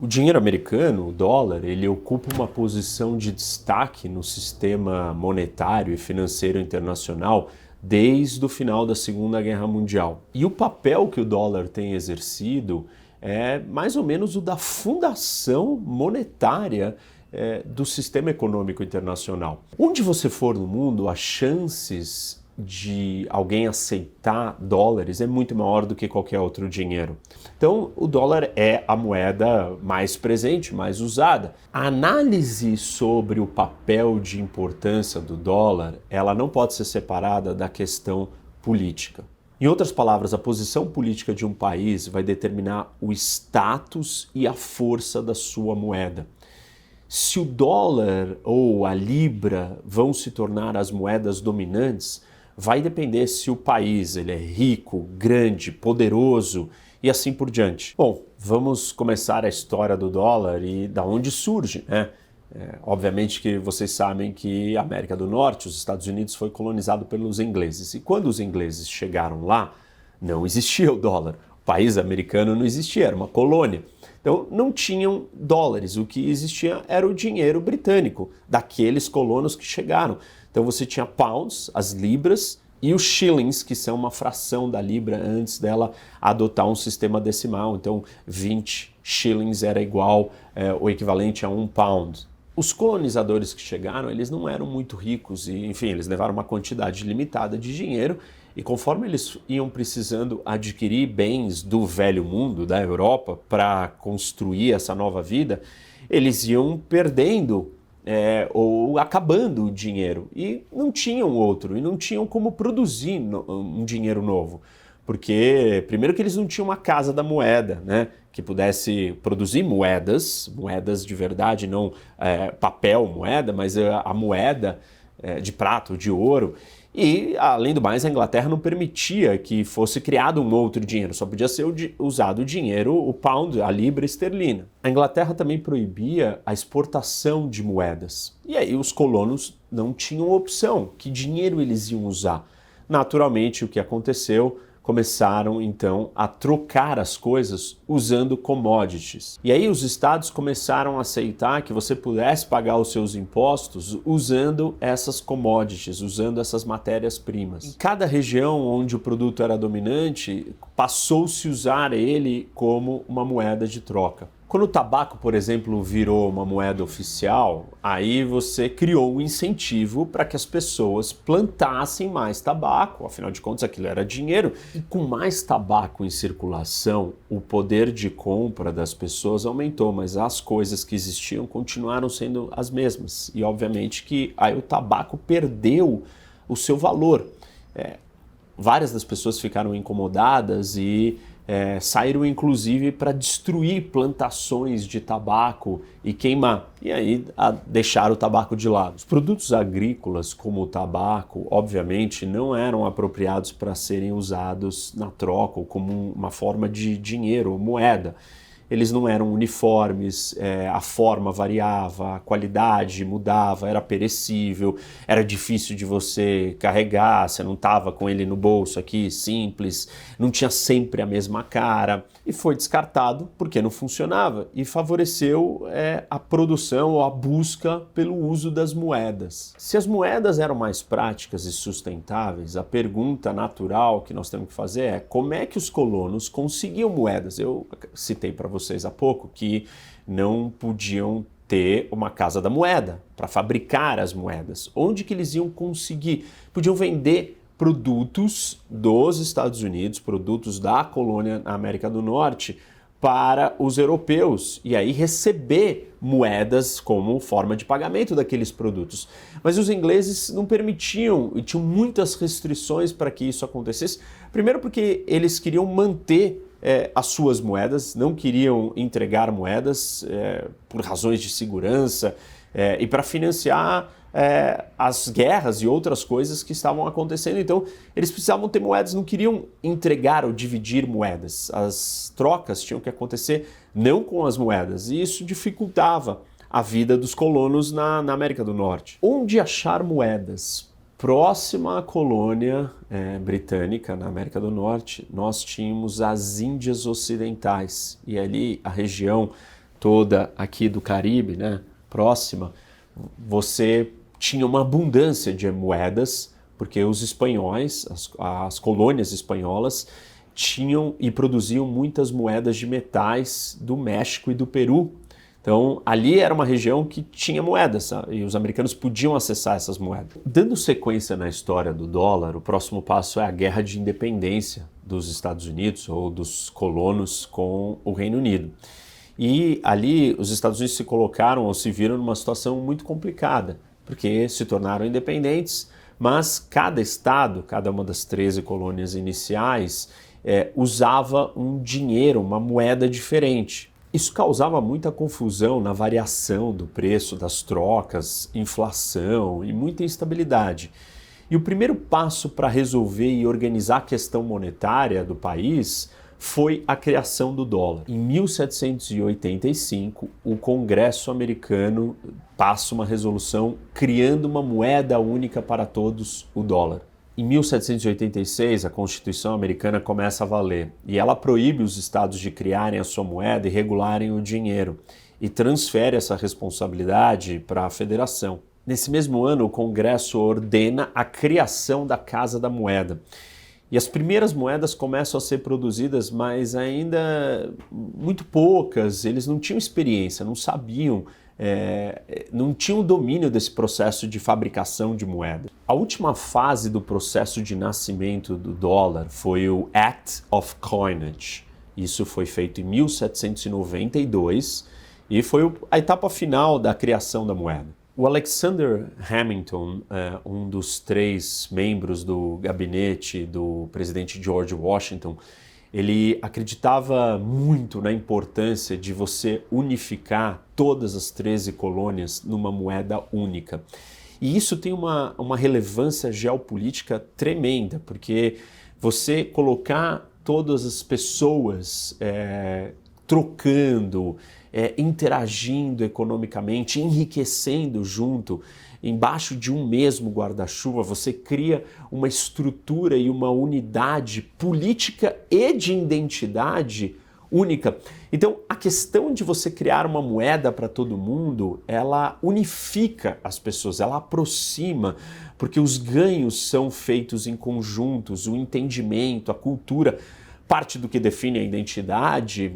O dinheiro americano, o dólar, ele ocupa uma posição de destaque no sistema monetário e financeiro internacional desde o final da Segunda Guerra Mundial. E o papel que o dólar tem exercido é mais ou menos o da fundação monetária do sistema econômico internacional. Onde você for no mundo, as chances de alguém aceitar dólares é muito maior do que qualquer outro dinheiro. Então, o dólar é a moeda mais presente, mais usada. A análise sobre o papel de importância do dólar, ela não pode ser separada da questão política. Em outras palavras, a posição política de um país vai determinar o status e a força da sua moeda. Se o dólar ou a libra vão se tornar as moedas dominantes, vai depender se o país ele é rico, grande, poderoso e assim por diante. Bom, vamos começar a história do dólar e da onde surge, né? Obviamente que vocês sabem que a América do Norte, os Estados Unidos, foi colonizado pelos ingleses. E quando os ingleses chegaram lá, não existia o dólar. O país americano não existia, era uma colônia. Então não tinham dólares, o que existia era o dinheiro britânico, daqueles colonos que chegaram. Então você tinha pounds, as libras, e os shillings, que são uma fração da libra antes dela adotar um sistema decimal. Então 20 shillings era igual, o equivalente a 1 pound. Os colonizadores que chegaram, eles não eram muito ricos e, enfim, eles levaram uma quantidade limitada de dinheiro e conforme eles iam precisando adquirir bens do velho mundo, da Europa, para construir essa nova vida, eles iam perdendo ou acabando o dinheiro e não tinham outro, e não tinham como produzir um dinheiro novo. Porque, primeiro que eles não tinham uma casa da moeda, né, que pudesse produzir moedas de verdade, não papel moeda, mas a moeda de prata ou de ouro. E, além do mais, a Inglaterra não permitia que fosse criado um outro dinheiro, só podia ser usado o dinheiro, o pound, a libra esterlina. A Inglaterra também proibia a exportação de moedas. E aí os colonos não tinham opção, que dinheiro eles iam usar. Naturalmente, o que aconteceu? Começaram então a trocar as coisas usando commodities. E aí os estados começaram a aceitar que você pudesse pagar os seus impostos usando essas commodities, usando essas matérias-primas. Em cada região onde o produto era dominante, passou-se a usar ele como uma moeda de troca. Quando o tabaco, por exemplo, virou uma moeda oficial, aí você criou um incentivo para que as pessoas plantassem mais tabaco, afinal de contas aquilo era dinheiro. E com mais tabaco em circulação, o poder de compra das pessoas aumentou, mas as coisas que existiam continuaram sendo as mesmas. E obviamente que aí o tabaco perdeu o seu valor. Várias das pessoas ficaram incomodadas e saíram inclusive para destruir plantações de tabaco e queimar, e aí deixar o tabaco de lado. Os produtos agrícolas, como o tabaco, obviamente não eram apropriados para serem usados na troca ou como uma forma de dinheiro ou moeda. Eles não eram uniformes, a forma variava, a qualidade mudava, era perecível, era difícil de você carregar, você não estava com ele no bolso aqui, simples, não tinha sempre a mesma cara e foi descartado porque não funcionava e favoreceu a produção ou a busca pelo uso das moedas. Se as moedas eram mais práticas e sustentáveis, a pergunta natural que nós temos que fazer é como é que os colonos conseguiam moedas? Eu citei para vocês há pouco que não podiam ter uma casa da moeda para fabricar as moedas. Onde que eles iam conseguir? Podiam vender produtos dos Estados Unidos, produtos da colônia na América do Norte, para os europeus e aí receber moedas como forma de pagamento daqueles produtos. Mas os ingleses não permitiam e tinham muitas restrições para que isso acontecesse. Primeiro porque eles queriam manter as suas moedas, não queriam entregar moedas por razões de segurança e para financiar as guerras e outras coisas que estavam acontecendo. Então eles precisavam ter moedas, não queriam entregar ou dividir moedas. As trocas tinham que acontecer não com as moedas e isso dificultava a vida dos colonos na América do Norte. Onde achar moedas? Próxima à colônia britânica, na América do Norte, nós tínhamos as Índias Ocidentais e ali a região toda aqui do Caribe, né, próxima, você tinha uma abundância de moedas, porque os espanhóis, as colônias espanholas, tinham e produziam muitas moedas de metais do México e do Peru. Então, ali era uma região que tinha moedas, e os americanos podiam acessar essas moedas. Dando sequência na história do dólar, o próximo passo é a Guerra de Independência dos Estados Unidos, ou dos colonos, com o Reino Unido. E ali os Estados Unidos se colocaram ou se viram numa situação muito complicada, porque se tornaram independentes, mas cada estado, cada uma das 13 colônias iniciais, usava um dinheiro, uma moeda diferente. Isso causava muita confusão na variação do preço das trocas, inflação e muita instabilidade. E o primeiro passo para resolver e organizar a questão monetária do país foi a criação do dólar. Em 1785, o Congresso americano passa uma resolução criando uma moeda única para todos, o dólar. Em 1786, a Constituição americana começa a valer e ela proíbe os estados de criarem a sua moeda e regularem o dinheiro e transfere essa responsabilidade para a federação. Nesse mesmo ano, o Congresso ordena a criação da Casa da Moeda. E as primeiras moedas começam a ser produzidas, mas ainda muito poucas, eles não tinham experiência, não sabiam, não tinham domínio desse processo de fabricação de moeda. A última fase do processo de nascimento do dólar foi o Act of Coinage. Isso foi feito em 1792 e foi a etapa final da criação da moeda. O Alexander Hamilton, um dos 3 membros do gabinete do presidente George Washington, ele acreditava muito na importância de você unificar todas as 13 colônias numa moeda única. E isso tem uma relevância geopolítica tremenda, porque você colocar todas as pessoas trocando, interagindo economicamente, enriquecendo junto, embaixo de um mesmo guarda-chuva, você cria uma estrutura e uma unidade política e de identidade única. Então, a questão de você criar uma moeda para todo mundo, ela unifica as pessoas, ela aproxima, porque os ganhos são feitos em conjuntos, o entendimento, a cultura. Parte do que define a identidade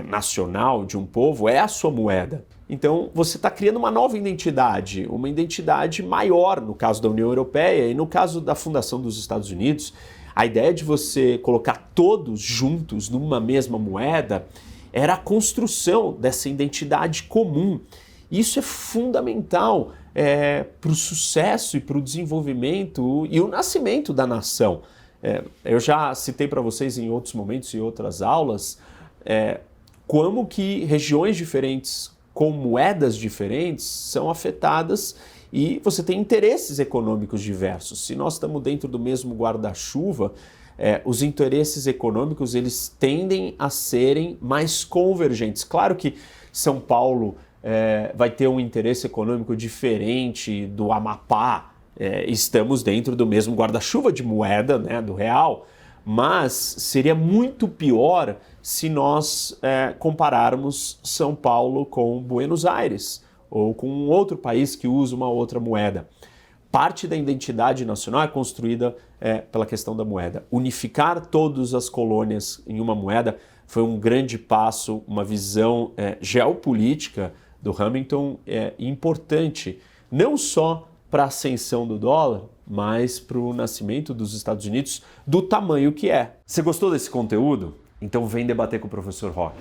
nacional de um povo é a sua moeda. Então, você está criando uma nova identidade, uma identidade maior no caso da União Europeia e no caso da fundação dos Estados Unidos. A ideia de você colocar todos juntos numa mesma moeda era a construção dessa identidade comum. Isso é fundamental para o sucesso e para o desenvolvimento e o nascimento da nação. Eu já citei para vocês em outros momentos e outras aulas como que regiões diferentes com moedas diferentes são afetadas e você tem interesses econômicos diversos. Se nós estamos dentro do mesmo guarda-chuva, os interesses econômicos eles tendem a serem mais convergentes. Claro que São Paulo vai ter um interesse econômico diferente do Amapá, estamos dentro do mesmo guarda-chuva de moeda, né, do real, mas seria muito pior se nós compararmos São Paulo com Buenos Aires ou com um outro país que usa uma outra moeda. Parte da identidade nacional é construída pela questão da moeda. Unificar todas as colônias em uma moeda foi um grande passo, uma visão geopolítica do Hamilton importante, não só para a ascensão do dólar, mas para o nascimento dos Estados Unidos do tamanho que é. Você gostou desse conteúdo? Então vem debater com o professor Roque.